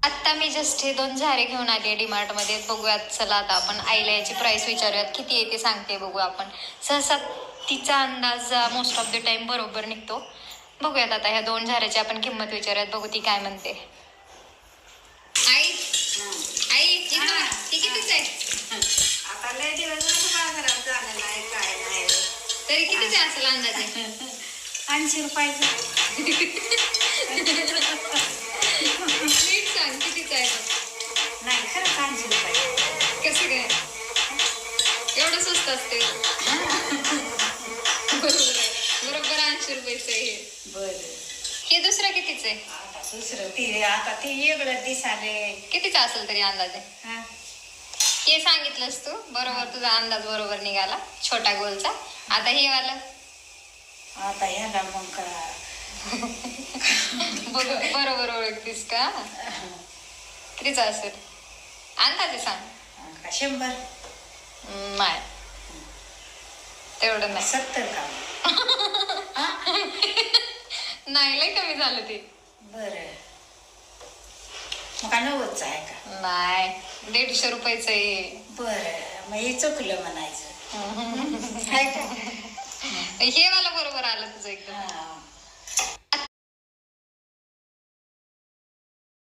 आत्ता मी जस्ट हे 2 झारे घेऊन आली डीमार्ट मध्ये. बघूयात, चला आता आपण आईला याची प्राइस विचारूयात किती आहे ते सांगते. बघू आपण. सहसा तिचा अंदाज मोस्ट ऑफ द टाइम बरोबर निघतो. बघूयात आता ह्या 2 झाऱ्याची आपण किंमत विचारूयात. बघू ती काय म्हणते. आई आई ती कितीच आहे? आता लय दिवस बाजारात झालं नाही काय नाही. तरी कितीच असेल अंदाजे? 80 रुपयाचं. नीट सांग कितीच आहे? नाही खरंच 80 रुपये. कसं काय एवढं स्वस्त असते? बरोबर 80 रुपयाचं आहे हे. बरं. हे दुसरं कितीच आहे? आता दुसरं ती वेगळं दिसाले. कितीचा असेल तरी अंदाजे? हा हे सांगितलंस तू बरोबर, तुझा अंदाज बरोबर निघाला छोटा गोलचा. आता हे वाला आता ह्याला मग का बरोबर ओळखतीस का? कितीचा असेल अंदाजे सांग. 100. नाही तेवढं नाही. 70 का? नाही लय कमी झालं ते. बरं मग का 90चं आहे का? नाही 150 रुपयाचं आहे. बरं मग हे चुकलं म्हणायचं. हे वाला बरोबर आलं तुझं एकदम. हा